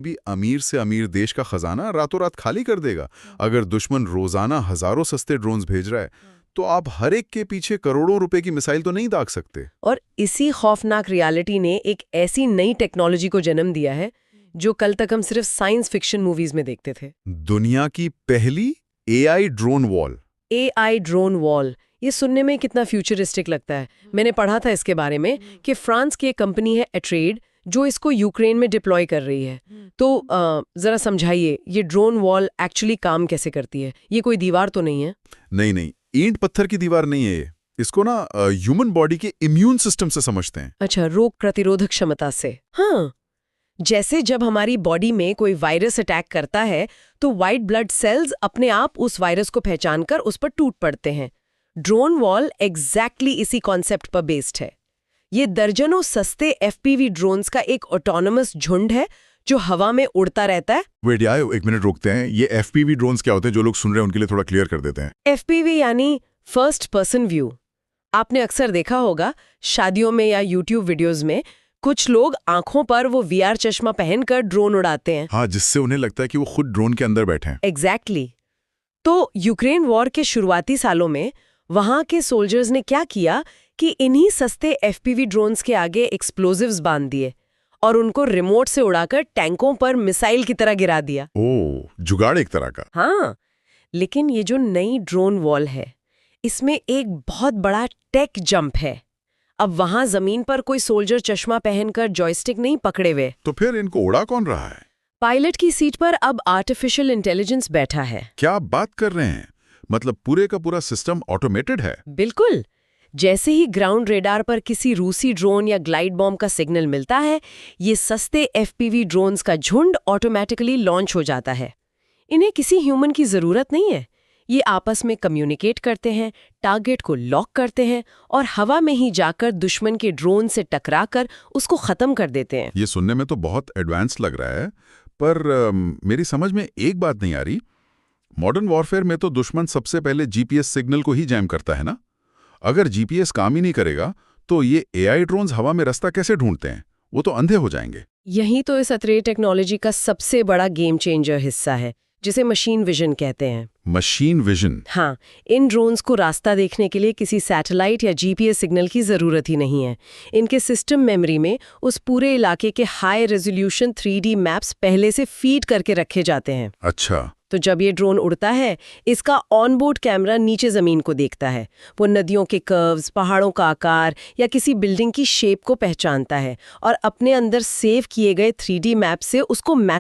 भी अमीर से अमीर देश का खजाना रातों रात खाली कर देगा। अगर दुश्मन रोजाना हजारों सस्ते ड्रोन्स भेज रहा है तो आप हर एक के पीछे करोड़ों रुपए की मिसाइल तो नहीं दाग सकते। और इसी खौफनाक रियलिटी ने एक ऐसी नई टेक्नोलॉजी को जन्म दिया है जो कल तक हम सिर्फ साइंस फिक्शन मूवीज में देखते थे। दुनिया की पहली AI drone wall. AI drone wall, ये सुनने में कितना फ्यूचरिस्टिक लगता है। मैंने पढ़ा था इसके बारे में कि फ्रांस की एक कंपनी है एट्रेड जो इसको यूक्रेन में डिप्लॉय कर रही है। तो जरा समझाइए, ये ड्रोन वॉल एक्चुअली काम कैसे करती है? ये कोई दीवार तो नहीं है? नहीं, ईंट पत्थर की दीवार नहीं है ये। इसको ना ह्यूमन बॉडी के इम्यून सिस्टम से समझते हैं। अच्छा, रोग प्रतिरोधक क्षमता से। हाँ, जैसे जब हमारी बॉडी में कोई वायरस अटैक करता है तो वाइट ब्लड सेल्स अपने आप उस वायरस को पहचानकर उस पर टूट पड़ते हैं। ड्रोन वॉल एग्जैक्टली इसी कॉन्सेप्ट पर बेस्ड है। ये दर्जनों सस्ते एफपीवी ड्रोन्स का एक ऑटोनोमस झुंड है जो हवा में उड़ता रहता है। वेट यार, एक मिनट रोकते हैं। ये एफपीवी ड्रोन्स क्या होते हैं? जो लोग सुन रहे हैं उनके लिए थोड़ा क्लियर कर देते हैं। एफपीवी यानी फर्स्ट पर्सन व्यू। आपने अक्सर देखा होगा शादियों में या यूट्यूब वीडियोस में कुछ लोग आंखों पर वो वीआर चश्मा पहनकर ड्रोन उड़ाते हैं। हाँ, जिससे उन्हें लगता है कि वो खुद ड्रोन के अंदर बैठे हैं। एग्जैक्टली। तो यूक्रेन वॉर के शुरुआती सालों में वहां के सोल्जर्स ने क्या किया कि इन्हीं सस्ते एफपीवी ड्रोन्स के आगे एक्सप्लोजिव्स बांध दिए और उनको रिमोट से उड़ाकर टैंकों पर मिसाइल की तरह गिरा दिया। ओह, जुगाड़ एक तरह का। हाँ, लेकिन ये जो नई ड्रोन वॉल है इसमें एक बहुत बड़ा टेक जंप है। अब वहां जमीन पर कोई सोल्जर चश्मा पहनकर जॉयस्टिक नहीं पकड़े हुए। तो फिर इनको उड़ा कौन रहा है? पायलट की सीट पर अब आर्टिफिशियल इंटेलिजेंस बैठा है। क्या आप बात कर रहे हैं? मतलब पूरे का पूरा सिस्टम ऑटोमेटेड है? बिल्कुल। जैसे ही ग्राउंड रेडार पर किसी रूसी ड्रोन या ग्लाइड बॉम्ब का सिग्नल मिलता है, ये सस्ते एफपीवी ड्रोन्स का झुंड ऑटोमेटिकली लॉन्च हो जाता है। इन्हें किसी ह्यूमन की जरूरत नहीं है। ये आपस में कम्युनिकेट करते हैं, टारगेट को लॉक करते हैं और हवा में ही जाकर दुश्मन के ड्रोन से टकराकर उसको खत्म कर देते हैं। ये सुनने में तो बहुत एडवांस लग रहा है, पर मेरी समझ में एक बात नहीं आ रही। मॉडर्न वॉरफेयर में तो दुश्मन सबसे पहले जीपीएस सिग्नल को ही जैम करता है ना? अगर जीपीएस काम ही नहीं करेगा तो ये एआई ड्रोन्स हवा में रास्ता कैसे ढूंढते हैं? वो तो अंधे हो जाएंगे। यही तो इस अतरे टेक्नोलॉजी का सबसे बड़ा गेम चेंजर हिस्सा है, जिसे मशीन विजन कहते हैं। Machine vision? हाँ, इन ड्रोन्स को रास्ता देखने के लिए किसी सैटेलाइट या जीपीएस सिग्नल की जरूरत ही नहीं है। इनके सिस्टम मेमोरी में उस पूरे इलाके के हाई रेजोल्यूशन 3D मैप्स पहले से फीड करके रखे जाते हैं। अच्छा। तो जब ये ड्रोन उड़ता है, इसका ऑनबोर्ड कैमरा नीचे जमीन को देखता है। वो नदियों के कर्व्स, पहाड़ों का आकार या किसी बिल्डिंग की शेप को पहचानता है और अपने अंदर सेव किए गए 3D मैप से उसको मैच